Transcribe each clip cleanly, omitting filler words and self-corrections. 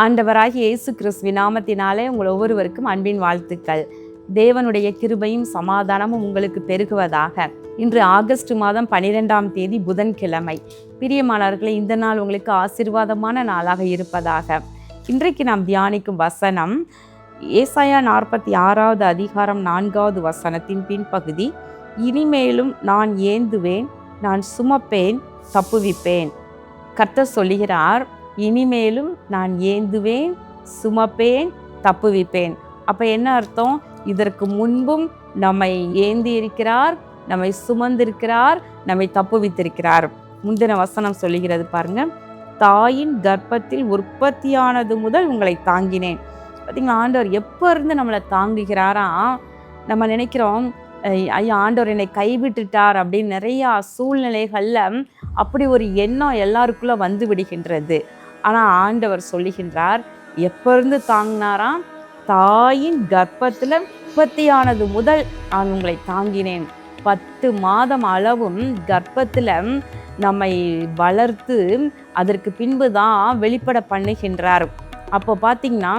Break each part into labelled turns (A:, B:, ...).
A: ஆண்டவராகிய இயேசு கிறிஸ்துவின் நாமத்தினாலே உங்கள் ஒவ்வொருவருக்கும் அன்பின் வாழ்த்துக்கள். தேவனுடைய கிருபையும் சமாதானமும் உங்களுக்கு பெருகுவதாக. இன்று ஆகஸ்ட் மாதம் 12ஆம் தேதி புதன்கிழமை. பிரியமானவர்களே, இந்த நாள் உங்களுக்கு ஆசீர்வாதமான நாளாக இருப்பதாக. இன்றைக்கு நாம் தியானிக்கும் வசனம் ஏசாயா 46வது அதிகாரம் 4வது வசனத்தின் பின்பகுதி. இனிமேலும் நான் ஏந்துவேன், நான் சுமப்பேன், தப்புவிப்பேன். கர்த்தர் சொல்லுகிறார், இனிமேலும் நான் ஏந்துவேன், சுமப்பேன், தப்புவிப்பேன். அப்போ என்ன அர்த்தம்? இதற்கு முன்பும் நம்மை ஏந்தி இருக்கிறார், நம்மை சுமந்திருக்கிறார், நம்மை தப்புவித்திருக்கிறார். முந்தின வசனம் சொல்லுகிறது பாருங்க, தாயின் கர்ப்பத்தில் உற்பத்தியானது முதல் உங்களை தாங்கினேன். பார்த்தீங்களா, ஆண்டவர் எப்போ இருந்து நம்மளை தாங்குகிறாராம். நம்ம நினைக்கிறோம், ஐயா ஆண்டவர் என்னை கைவிட்டுட்டார் அப்படின்னு. நிறையா சூழ்நிலைகளில் அப்படி ஒரு எண்ணம் எல்லாருக்குள்ளே வந்து விடுகின்றது. ஆனால் ஆண்டவர் சொல்லுகின்றார், எப்போ இருந்து தாங்கினாராம்? தாயின் கர்ப்பத்தில் உற்பத்தியானது முதல் நான் உங்களை தாங்கினேன். 10 மாதம் அளவும் கர்ப்பத்தில் நம்மை வளர்த்து அதற்கு பின்பு தான் வெளிப்பட பண்ணுகின்றார். அப்போ பார்த்தீங்கன்னா,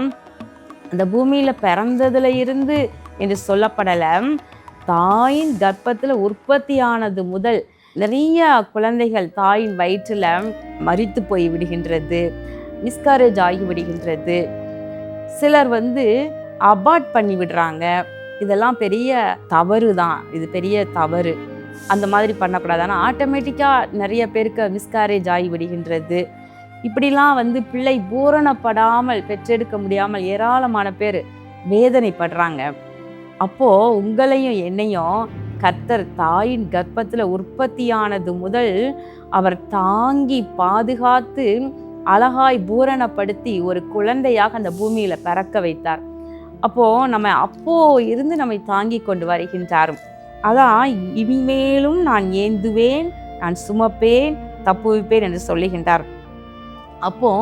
A: அந்த பூமியில் பிறந்ததுல இருந்து என்று சொல்லப்படலை, தாயின் கர்ப்பத்தில் உற்பத்தியானது முதல் நிறைய குழந்தைகள் தாயின் வயிற்றில் மரித்து போய் விடுகின்றது, மிஸ்கரேஜ் ஆகி விடுகின்றது. சிலர் அபார்ட் பண்ணி விடுறாங்க. இதெல்லாம் பெரிய தவறு தான். இது பெரிய தவறு. அந்த மாதிரி பண்ணக்கூடாது. ஆனால் ஆட்டோமேட்டிக்காக நிறைய பேருக்கு மிஸ்கரேஜ் ஆகி விடுகின்றது. இப்படிலாம் பிள்ளை பூரணப்படாமல் பெற்றெடுக்க முடியாமல் ஏராளமான பேர் வேதனைப்படுறாங்க. அப்போது உங்களையும் என்னையும் கர்த்தர் தாயின் கர்ப்பத்தில் உற்பத்தியானது முதல் அவர் தாங்கி பாதுகாத்து அழகாய் பூரணப்படுத்தி ஒரு குழந்தையாக அந்த பூமியில் பிறக்க வைத்தார். அப்போது நம்மை தாங்கி கொண்டு வருகின்றார். அதான் இனிமேலும் நான் ஏந்துவேன், நான் சுமப்பேன், தப்புவிப்பேன் என்று சொல்லுகின்றார். அப்போ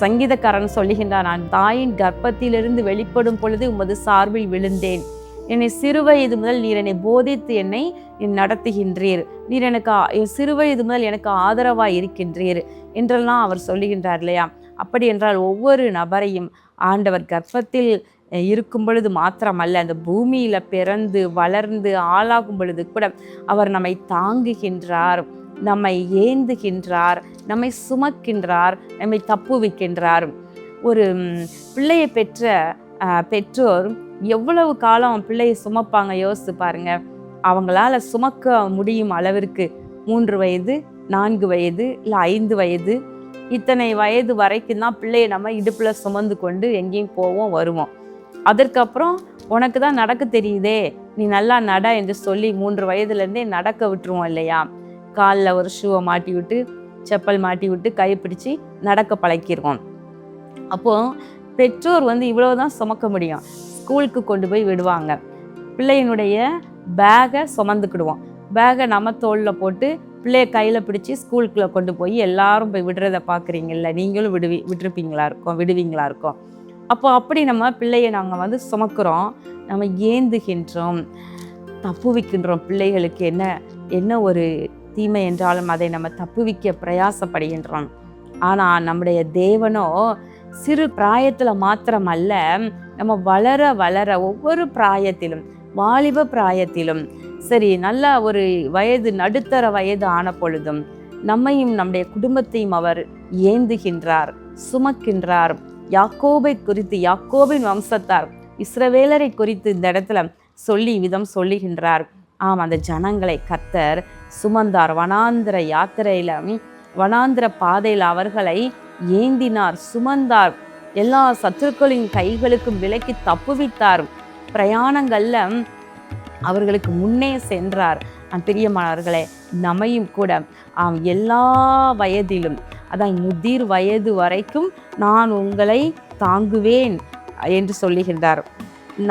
A: சங்கீதக்காரன் சொல்லுகின்றார், நான் தாயின் கர்ப்பத்திலிருந்து வெளிப்படும் பொழுது உமது சார்பில் விழுந்தேன். என்னை சிறுவயது முதல் நீர் என்னை போதித்து என்னை நடத்துகின்றீர். நீர் எனக்கு சிறுவயது முதல் எனக்கு ஆதரவாய் இருக்கின்றீர் என்றெல்லாம் அவர் சொல்லுகின்றார் இல்லையா? அப்படி என்றால் ஒவ்வொரு நபரையும் ஆண்டவர் கர்ப்பத்தில் இருக்கும் பொழுது மாத்திரமல்ல, அந்த பூமியில் பிறந்து வளர்ந்து ஆளாகும் பொழுது கூட அவர் நம்மை தாங்குகின்றார், நம்மை ஏந்துகின்றார், நம்மை சுமக்கின்றார், நம்மை தப்புவிக்கின்றார். ஒரு பிள்ளையை பெற்ற பெற்றோர் எவ்வளவு காலம் பிள்ளையை சுமப்பாங்க யோசித்து பாருங்க. அவங்களால சுமக்க முடியும் அளவிற்கு 3 வயது, 4 வயது, இல்லை 5 வயது, இத்தனை வயது வரைக்கும் தான் பிள்ளையை நம்ம இடுப்பில் சுமந்து கொண்டு எங்கேயும் போவோம் வருவோம். அதற்கப்புறம் உனக்கு தான் நடக்க தெரியுதே, நீ நல்லா நட என்று சொல்லி 3 வயதுலேருந்தே நடக்க விட்டுருவோம் இல்லையா? காலில் ஒரு ஷூவை மாட்டி விட்டு, செப்பல் மாட்டி விட்டு, கைப்பிடிச்சு நடக்க பழக்கிடுவோம். அப்போது பெற்றோர் இவ்வளவுதான் சுமக்க முடியும். ஸ்கூலுக்கு கொண்டு போய் விடுவாங்க, பிள்ளையினுடைய பேகை சுமந்துக்கிடுவோம். பேகை நம்ம தோளில் போட்டு பிள்ளைய கையில் பிடிச்சி ஸ்கூலுக்குள்ளே கொண்டு போய் எல்லாரும் போய் விடுறதை பார்க்குறீங்கல்ல, நீங்களும் விடுவீங்களா இருக்கும். அப்போ அப்படி நம்ம பிள்ளையை நாங்கள் சுமக்கிறோம், நம்ம ஏந்துகின்றோம், தப்புவிக்கின்றோம். பிள்ளைகளுக்கு என்ன ஒரு தீமை என்றாலும் அதை நம்ம தப்புவிக்க பிரயாசப்படுகின்றோம். ஆனால் நம்முடைய தேவனோ சிறு பிராயத்தில் மாத்திரமல்ல, நம்ம வளர வளர ஒவ்வொரு பிராயத்திலும், வாலிப பிராயத்திலும் சரி, நல்ல ஒரு வயது நடுத்தர வயது ஆன பொழுதும் நம்மையும் நம்முடைய குடும்பத்தையும் அவர் ஏந்துகின்றார், சுமக்கின்றார். யாக்கோபை குறித்து, யாக்கோபின் வம்சத்தார் இஸ்ரவேலரை குறித்து இந்த இடத்துல சொல்லுகின்றார். அந்த ஜனங்களை கர்த்தர் சுமந்தார். வனாந்திர யாத்திரையில, வனாந்திர பாதையில் அவர்களை ஏந்தினார், சுமந்தார். எல்லா சத்துருக்களின் கைகளுக்கும் விலக்கி தப்புவித்தார். பிரயாணங்கள்ல அவர்களுக்கு முன்னே சென்றார். பிரியமானவர்களே, நம்மையும் கூட எல்லா வயதிலும், அதான் முதிர் வயது வரைக்கும் நான் உங்களை தாங்குவேன் என்று சொல்லுகின்றார்.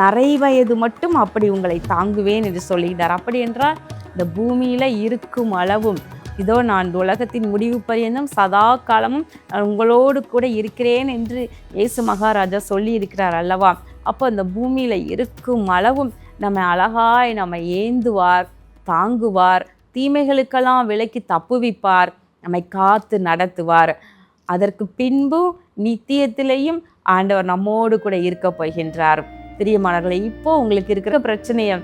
A: நரை வயது மட்டும் அப்படி உங்களை தாங்குவேன் என்று சொல்லுகின்றார். அப்படி என்றால் இந்த பூமியில் இருக்கும் அளவும், இதோ நான் உலகத்தின் முடிவு பரியந்தம் சதா காலமும் நான் உங்களோடு கூட இருக்கிறேன் என்று இயேசு மகாராஜா சொல்லி இருக்கிறார் அல்லவா? அப்போ அந்த பூமியில் இருக்கும் அளவும் நம்மை அழகாய் நம்மை ஏந்துவார், தாங்குவார், தீமைகளுக்கெல்லாம் விலக்கி தப்புவிப்பார், நம்மை காத்து நடத்துவார். அதற்கு பின்பு நித்தியத்திலேயும் ஆண்டவர் நம்மோடு கூட இருக்க போகின்றார். பிரியமானவர்களே, இப்போ உங்களுக்கு இருக்கிற பிரச்சனையை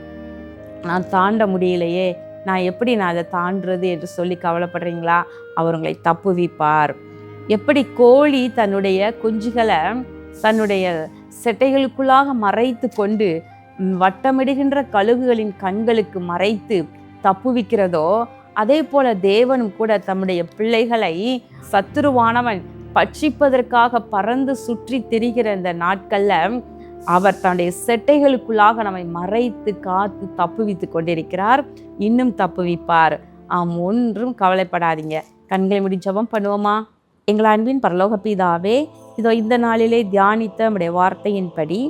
A: நான் தாண்ட முடியலையே, நான் எப்படி அதை தாண்டுறது என்று சொல்லி கவலைப்படுறீங்களா? அவர் உங்களை தப்புவிப்பார். எப்படி கோழி தன்னுடைய குஞ்சுகளை தன்னுடைய செட்டைகளுக்குள்ளாக மறைத்து கொண்டு வட்டமிடுகின்ற கழுகுகளின் கண்களுக்கு மறைத்து தப்புவிக்கிறதோ, அதே போல தேவனும் கூட தம்முடைய பிள்ளைகளை சத்துருவானவன் பட்சிப்பதற்காக பறந்து சுற்றி திரிகிற இந்த நாட்கள்ல அவர் தன்னுடைய செட்டைகளுக்குள்ளாக நம்மை மறைத்து காத்து தப்புவித்து கொண்டிருக்கிறார். இன்னும் தப்புவிப்பார். ஒன்றும் கவலைப்படாதீங்க. கண்களை மூடி ஜெபம் பண்ணுவோமா? எங்கள் அன்பின் பரலோக பிதாவே, இதோ இந்த நாளிலே தியானித்த நம்முடைய வார்த்தையின்படி,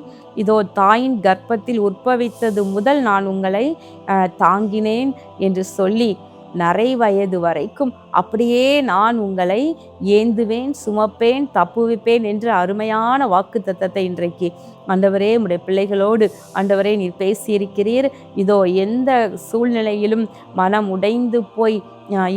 A: இதோ தாயின் கர்ப்பத்தில் உற்பவித்தது முதல் நான் உங்களை தாங்கினேன் என்று சொல்லி நரை வயது வரைக்கும் அப்படியே நான் உங்களை ஏந்துவேன், சுமப்பேன், தப்புவிப்பேன் என்று அருமையான வாக்கு தத்தத்தை இன்றைக்கு ஆண்டவரே உம்முடைய பிள்ளைகளோடு ஆண்டவரே நீர் பேசியிருக்கிறீர். இதோ எந்த சூழ்நிலையிலும் மனம் உடைந்து போய்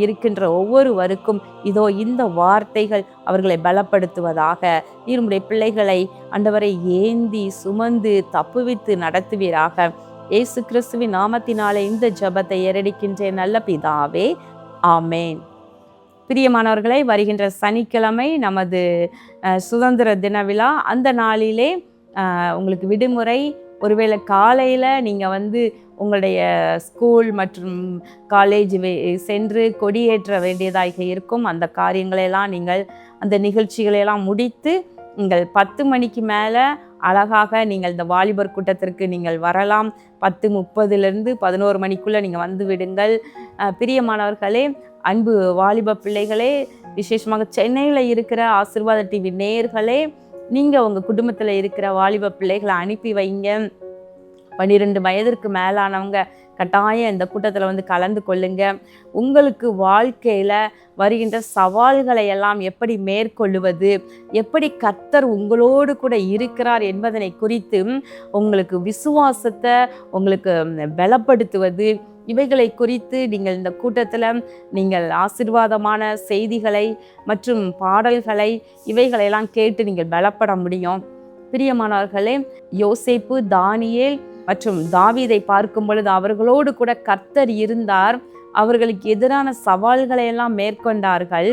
A: இருக்கின்ற ஒவ்வொருவருக்கும் இதோ இந்த வார்த்தைகள் அவர்களை பலப்படுத்துவதாக. நீர் உம்முடைய பிள்ளைகளை ஆண்டவரை ஏந்தி சுமந்து தப்புவித்து நடத்துவீராக. இயேசு கிறிஸ்துவின் நாமத்தினாலே இந்த ஜெபத்தை ஏறெடுக்கின்றேன் நல்ல பிதாவே, ஆமேன். பிரியமானவர்களை, வருகின்ற சனிக்கிழமை நமது சுதந்திர தின விழா. அந்த நாளிலே உங்களுக்கு விடுமுறை. ஒருவேளை காலையில் நீங்கள் உங்களுடைய ஸ்கூல் மற்றும் காலேஜ் சென்று கொடியேற்ற வேண்டியதாக இருக்கும். அந்த காரியங்களையெல்லாம் நீங்கள் அந்த நிகழ்ச்சிகளையெல்லாம் முடித்து நீங்கள் 10 மணிக்கு மேலே அழகாக நீங்கள் இந்த வாலிபர் கூட்டத்திற்கு நீங்கள் வரலாம். 10:30 11 மணிக்குள்ளே நீங்கள் வந்து விடுங்கள். பிரியமானவர்களே, அன்பு வாலிப பிள்ளைகளே, விசேஷமாக சென்னையில் இருக்கிற ஆசீர்வாத டிவி நேயர்களே, நீங்கள் உங்கள் குடும்பத்தில் இருக்கிற வாலிப பிள்ளைகளை அனுப்பி வைங்க. 12 வயதிற்கு மேலானவங்க கட்டாயம் இந்த கூட்டத்தில் கலந்து கொள்ளுங்க. உங்களுக்கு வாழ்க்கையில் வருகின்ற சவால்களை எல்லாம் எப்படி மேற்கொள்ளுவது, எப்படி கர்த்தர் உங்களோடு கூட இருக்கிறார் என்பதனை குறித்து உங்களுக்கு விசுவாசத்தை உங்களுக்கு பலப்படுத்துவது, இவைகளை குறித்து நீங்கள் இந்த கூட்டத்தில் நீங்கள் ஆசீர்வாதமான செய்திகளை மற்றும் பாடல்களை இவைகளெல்லாம் கேட்டு நீங்கள் பலப்பட முடியும். பிரியமானவர்களே, யோசேப்பு, தானியேல் மற்றும் தாவீதை பார்க்கும் பொழுது அவர்களோடு கூட கர்த்தர் இருந்தார். அவர்களுக்கு எதிரான சவால்களை எல்லாம் மேற்கொண்டார்கள்.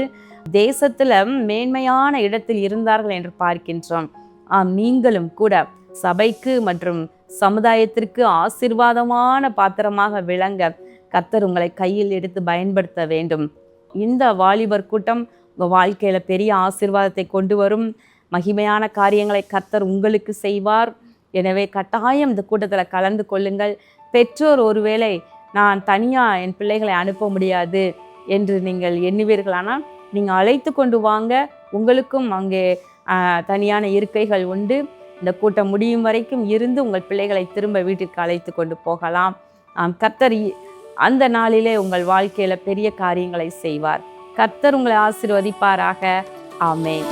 A: தேசத்துல மேன்மையான இடத்தில் இருந்தார்கள் என்று பார்க்கின்றோம். நீங்களும் கூட சபைக்கு மற்றும் சமுதாயத்திற்கு ஆசீர்வாதமான பாத்திரமாக விளங்க கர்த்தர் உங்களை கையில் எடுத்து பயன்படுத்த வேண்டும். இந்த வாலிபர் கூட்டம் உங்கள் வாழ்க்கையில பெரிய ஆசீர்வாதத்தை கொண்டு வரும். மகிமையான காரியங்களை கர்த்தர் உங்களுக்கு செய்வார். எனவே கட்டாயம் இந்த கூட்டத்தில் கலந்து கொள்ளுங்கள். பெற்றோர் ஒருவேளை நான் தனியாக என் பிள்ளைகளை அனுப்ப முடியாது என்று நீங்கள் எண்ணுவீர்களானால் நீங்கள் அழைத்து கொண்டு வாங்க. உங்களுக்கும் அங்கே தனியான இருக்கைகள் உண்டு. இந்த கூட்டம் முடியும் வரைக்கும் இருந்து உங்கள் பிள்ளைகளை திரும்ப வீட்டிற்கு அழைத்து கொண்டு போகலாம். கர்த்தர் அந்த நாளிலே உங்கள் வாழ்க்கையில் பெரிய காரியங்களை செய்வார். கர்த்தர் உங்களை ஆசீர்வதிப்பாராக. ஆமென்.